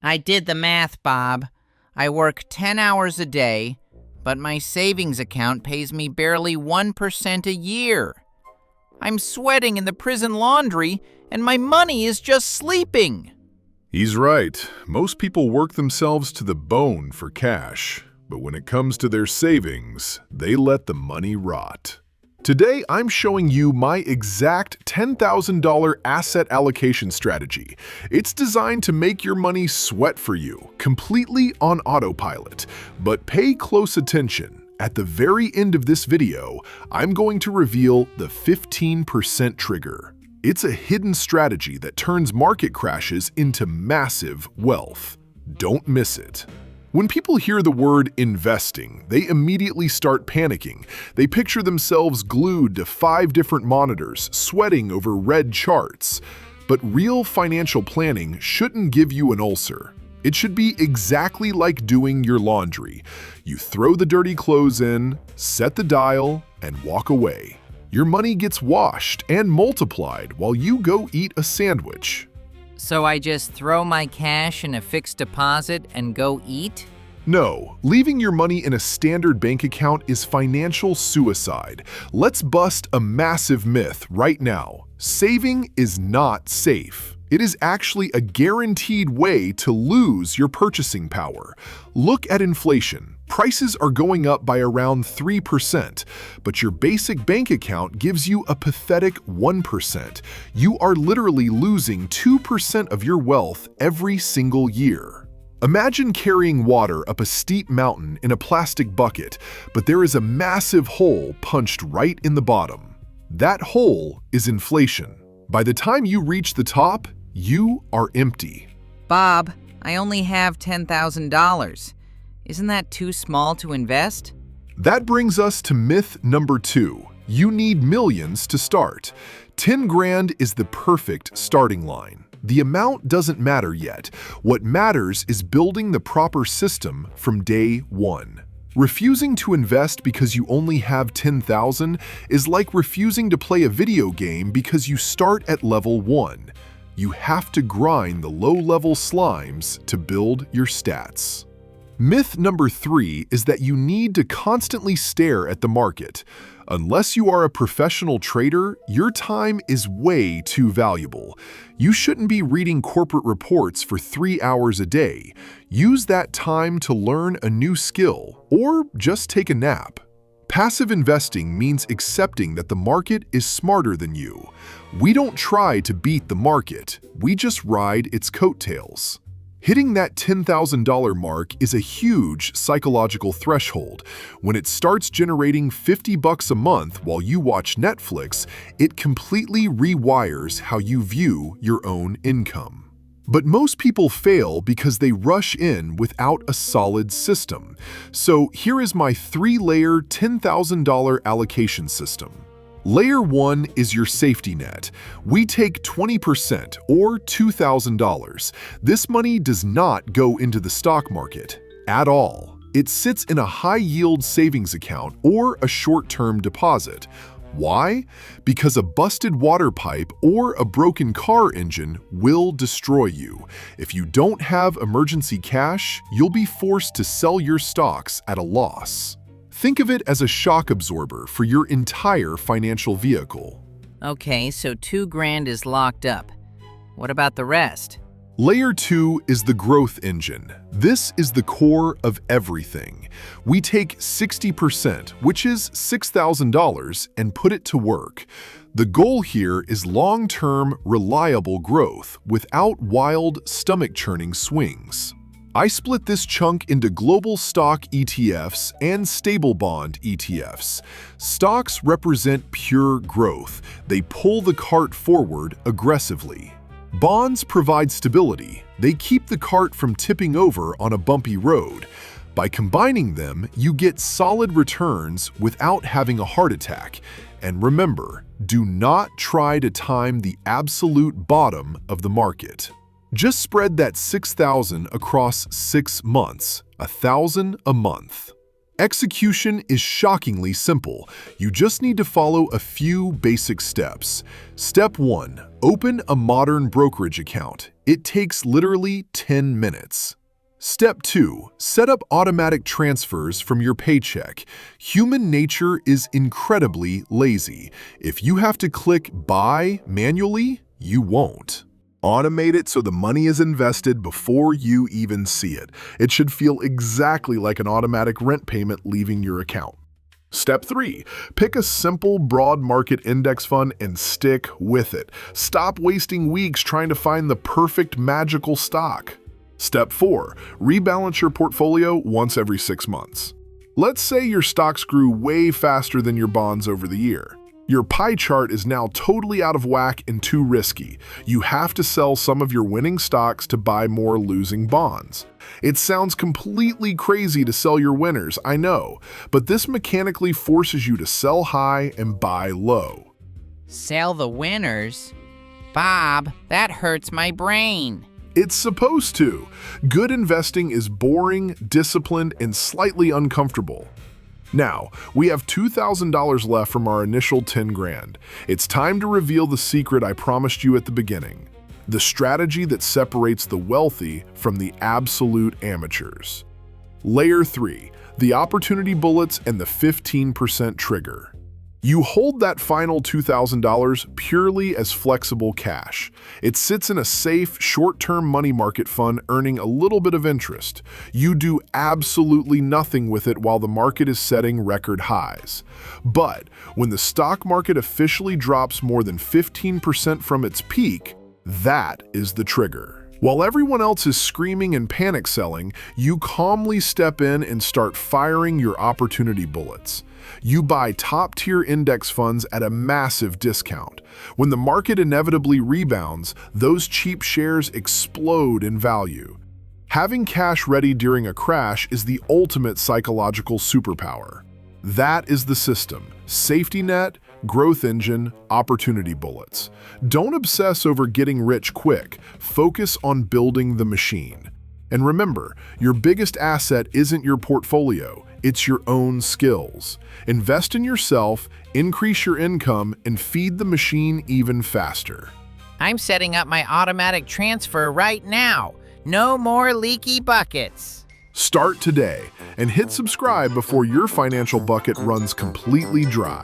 I did the math, Bob. I work 10 hours a day, but my savings account pays me barely 1% a year. I'm sweating in the prison laundry, and my money is just sleeping. He's right. Most people work themselves to the bone for cash, but when it comes to their savings, they let the money rot. Today, I'm showing you my exact $10,000 asset allocation strategy. It's designed to make your money sweat for you, completely on autopilot. But pay close attention. At the very end of this video, I'm going to reveal the 15% trigger. It's a hidden strategy that turns market crashes into massive wealth. Don't miss it. When people hear the word investing, they immediately start panicking. They picture themselves glued to 5 different monitors, sweating over red charts. But real financial planning shouldn't give you an ulcer. It should be exactly like doing your laundry. You throw the dirty clothes in, set the dial, and walk away. Your money gets washed and multiplied while you go eat a sandwich. So I just throw my cash in a fixed deposit and go eat? No, leaving your money in a standard bank account is financial suicide. Let's bust a massive myth right now. Saving is not safe. It is actually a guaranteed way to lose your purchasing power. Look at inflation. Prices are going up by around 3%, but your basic bank account gives you a pathetic 1%. You are literally losing 2% of your wealth every single year. Imagine carrying water up a steep mountain in a plastic bucket, but there is a massive hole punched right in the bottom. That hole is inflation. By the time you reach the top, you are empty. Bob, I only have $10,000. Isn't that too small to invest? That brings us to myth number 2. You need millions to start. 10 grand is the perfect starting line. The amount doesn't matter yet. What matters is building the proper system from day one. Refusing to invest because you only have 10,000 is like refusing to play a video game because you start at level 1. You have to grind the low-level slimes to build your stats. Myth number 3 is that you need to constantly stare at the market. Unless you are a professional trader, your time is way too valuable. You shouldn't be reading corporate reports for 3 hours a day. Use that time to learn a new skill or just take a nap. Passive investing means accepting that the market is smarter than you. We don't try to beat the market, we just ride its coattails. Hitting that $10,000 mark is a huge psychological threshold. When it starts generating $50 a month while you watch Netflix, it completely rewires how you view your own income. But most people fail because they rush in without a solid system. So here is my 3-layer $10,000 allocation system. Layer 1 is your safety net. We take 20% or $2,000. This money does not go into the stock market at all. It sits in a high-yield savings account or a short-term deposit. Why? Because a busted water pipe or a broken car engine will destroy you. If you don't have emergency cash, you'll be forced to sell your stocks at a loss. Think of it as a shock absorber for your entire financial vehicle. Okay, so 2 grand is locked up. What about the rest? Layer 2 is the growth engine. This is the core of everything. We take 60%, which is $6,000, and put it to work. The goal here is long-term, reliable growth without wild, stomach-churning swings. I split this chunk into global stock ETFs and stable bond ETFs. Stocks represent pure growth. They pull the cart forward aggressively. Bonds provide stability. They keep the cart from tipping over on a bumpy road. By combining them, you get solid returns without having a heart attack. And remember, do not try to time the absolute bottom of the market. Just spread that $6,000 across 6 months, $1,000 a month. Execution is shockingly simple. You just need to follow a few basic steps. Step 1. Open a modern brokerage account. It takes literally 10 minutes. Step 2. Set up automatic transfers from your paycheck. Human nature is incredibly lazy. If you have to click buy manually, you won't. Automate it so the money is invested before you even see it. It should feel exactly like an automatic rent payment leaving your account. Step 3. Pick a simple, broad market index fund and stick with it. Stop wasting weeks trying to find the perfect magical stock. Step 4. Rebalance your portfolio once every 6 months. Let's say your stocks grew way faster than your bonds over the year. Your pie chart is now totally out of whack and too risky. You have to sell some of your winning stocks to buy more losing bonds. It sounds completely crazy to sell your winners, I know, but this mechanically forces you to sell high and buy low. Sell the winners? Bob, that hurts my brain. It's supposed to. Good investing is boring, disciplined, and slightly uncomfortable. Now, we have $2,000 left from our initial 10 grand. It's time to reveal the secret I promised you at the beginning. The strategy that separates the wealthy from the absolute amateurs. Layer 3, the opportunity bullets and the 15% trigger. You hold that final $2,000 purely as flexible cash. It sits in a safe, short-term money market fund earning a little bit of interest. You do absolutely nothing with it while the market is setting record highs. But when the stock market officially drops more than 15% from its peak, that is the trigger. While everyone else is screaming and panic selling, you calmly step in and start firing your opportunity bullets. You buy top-tier index funds at a massive discount. When the market inevitably rebounds, those cheap shares explode in value. Having cash ready during a crash is the ultimate psychological superpower. That is the system. Safety net, growth engine, opportunity bullets. Don't obsess over getting rich quick. Focus on building the machine. And remember, your biggest asset isn't your portfolio, it's your own skills. Invest in yourself, increase your income, and feed the machine even faster. I'm setting up my automatic transfer right now. No more leaky buckets. Start today and hit subscribe before your financial bucket runs completely dry.